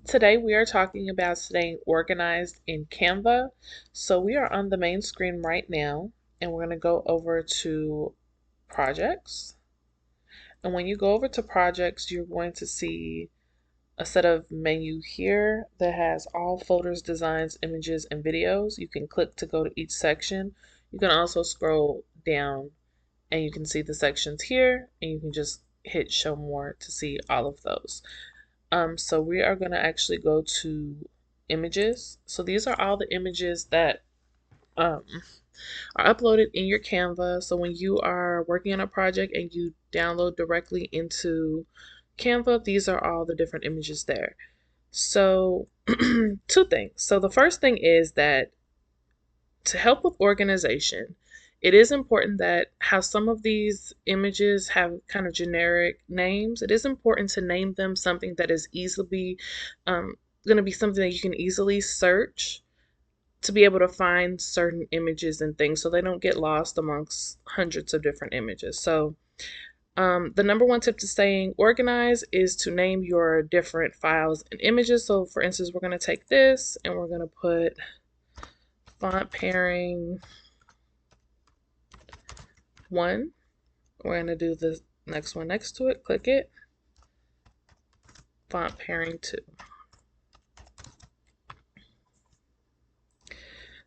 Today we are talking about staying organized in Canva. So we are on the main screen right now and we're going to go over to projects. And when you go over to projects, you're going to see a set of menu here that has all folders, designs, images, and videos. You can click to go to each section. You can also scroll down and you can see the sections here and you can just hit show more to see all of those. So we are going to actually go to images. So these are all the images that um, are uploaded in your Canva. So when you are working on a project and you download directly into Canva, these are all the different images there. So two things. So the first thing is that to help with organization, it is important that how some of these images have kind of generic names. It is important to name them something that is easily going to be something that you can easily search to be able to find certain images and things so they don't get lost amongst hundreds of different images. So the number one tip to staying organized is to name your different files and images. So for instance, we're going to take this and we're going to put font pairing 1. We're going to do the next one next to it, click it, font pairing 2.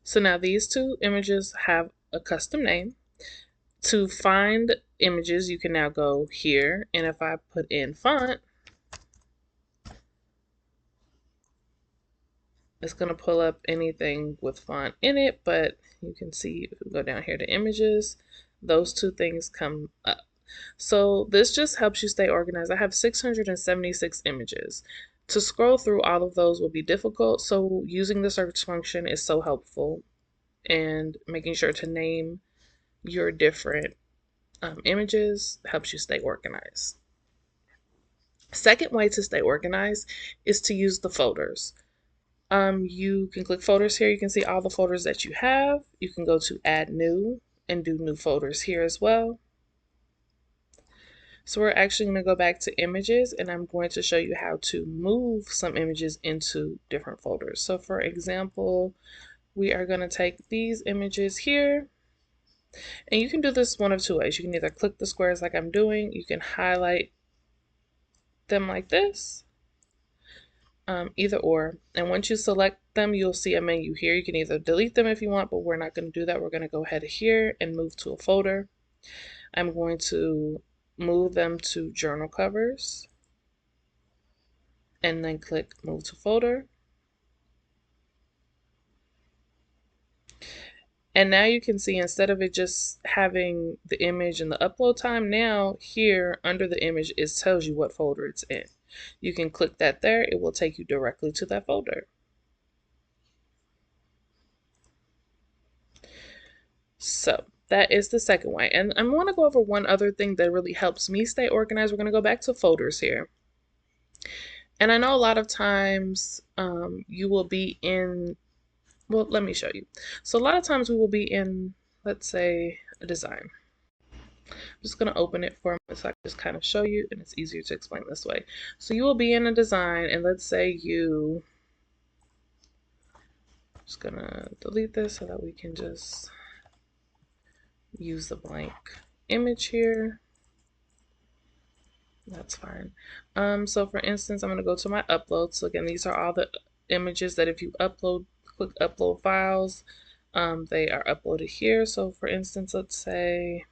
So now these two images have a custom name. To find images, you can now go here, and if I put in font, it's going to pull up anything with font in it, but you can see if we go down here to images, those two things come up. So this just helps you stay organized. I have 676 images. To scroll through all of those will be difficult, so using the search function is so helpful, and making sure to name your different images helps you stay organized. Second way to stay organized is to use the folders. You can click folders here. You can see all the folders that you have. You can go to add new and do new folders here as well. So we're actually going to go back to images and I'm going to show you how to move some images into different folders. So for example, we are going to take these images here, and you can do this one of two ways. You can either click the squares like I'm doing, you can highlight them like this, either or. And once you select them, you'll see a menu here. You can either delete them if you want, but we're not going to do that. We're going to go ahead here and move to a folder. I'm going to move them to journal covers and then click move to folder. And now you can see, instead of it just having the image and the upload time, now here under the image it tells you what folder it's in. You can click that there, it will take you directly to that folder. So that is the second way. And I want to go over one other thing that really helps me stay organized. We're going to go back to folders here. And I know a lot of times you will be in, well, let me show you. So a lot of times we will be in, let's say, a design. I'm just going to open it for a moment so I can just kind of show you, and it's easier to explain this way. So you will be in a design, and let's say you, I'm just going to delete this so that we can just use the blank image here. That's fine. So for instance, I'm going to go to my upload. So again, these are all the images that if you upload, click upload files, they are uploaded here. So for instance, let's say,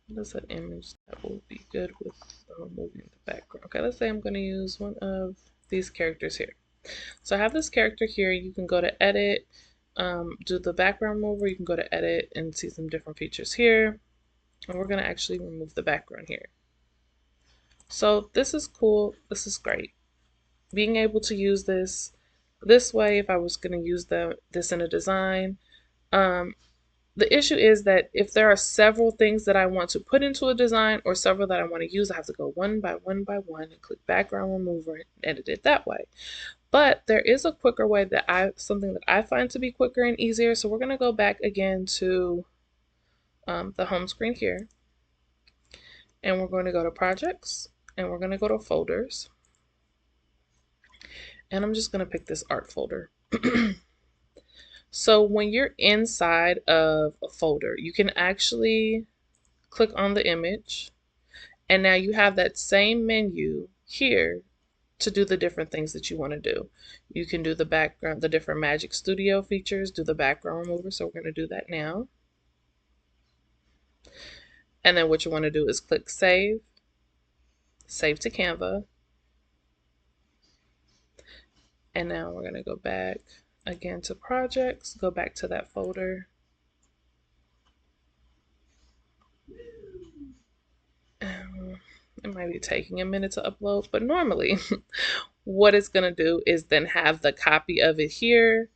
what is an image that will be good with removing the background? Okay, let's say I'm going to use one of these characters here. So I have this character here. You can go to edit, do the background remover. You can go to edit and see some different features here. And we're going to actually remove the background here. So this is cool. This is great. Being able to use this way, if I was going to use this in a design, the issue is that if there are several things that I want to put into a design or several that I want to use, I have to go one by one by one and click background remover and edit it that way. But there is a quicker way something that I find to be quicker and easier. So we're going to go back again to the home screen here, and we're going to go to projects, and we're going to go to folders. And I'm just going to pick this art folder. So when you're inside of a folder, you can actually click on the image, and now you have that same menu here to do the different things that you want to do. You can do the background, the different Magic Studio features, do the background remover. So we're going to do that now. And then what you want to do is click save, save to Canva. And now we're going to go back again to projects, go back to that folder. It might be taking a minute to upload, but normally what it's going to do is then have the copy of it here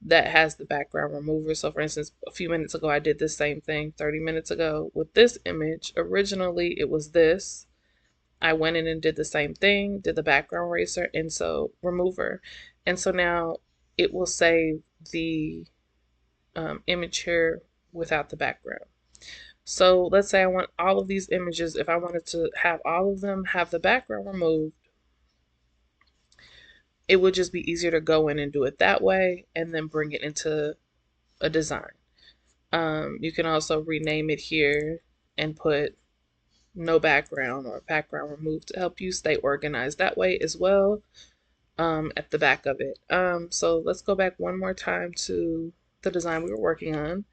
that has the background remover. So for instance, a few minutes ago, I did the same thing 30 minutes ago with this image. Originally, it was this. I went in and did the same thing, did the background eraser and so remover. And so now it will save the image here without the background. So let's say I want all of these images. If I wanted to have all of them have the background removed, it would just be easier to go in and do it that way and then bring it into a design. You can also rename it here and put no background or background removed to help you stay organized that way as well at the back of it. So let's go back one more time to the design we were working on.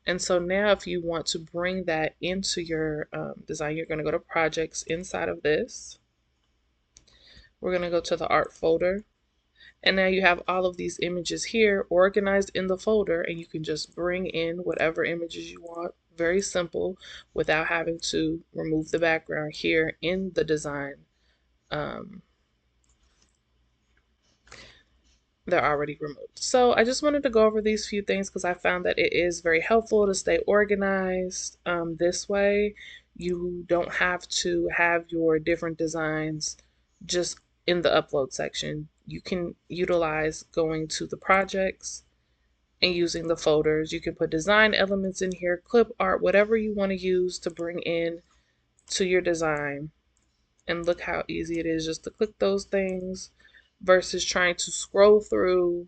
And so now if you want to bring that into your design, you're going to go to projects inside of this. We're going to go to the art folder. And now you have all of these images here organized in the folder, and you can just bring in whatever images you want. Very simple, without having to remove the background here in the design. They're already removed. So I just wanted to go over these few things because I found that it is very helpful to stay organized this way. You don't have to have your different designs just in the upload section. You can utilize going to the projects and using the folders. You can put design elements in here, clip art, whatever you want to use to bring in to your design. And look how easy it is just to click those things versus trying to scroll through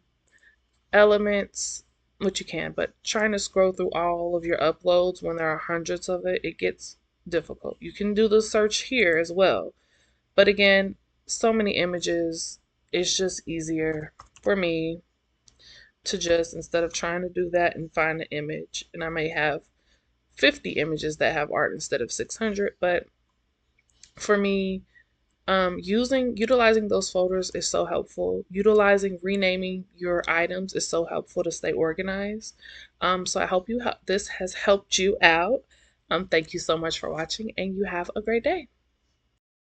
elements, which you can, but trying to scroll through all of your uploads when there are hundreds of it gets difficult. You can do the search here as well. But again, so many images, it's just easier for me to just, instead of trying to do that and find an image, and I may have 50 images that have art instead of 600, but for me, utilizing those folders is so helpful. Utilizing renaming your items is so helpful to stay organized. So I hope this has helped you out. Thank you so much for watching, and you have a great day.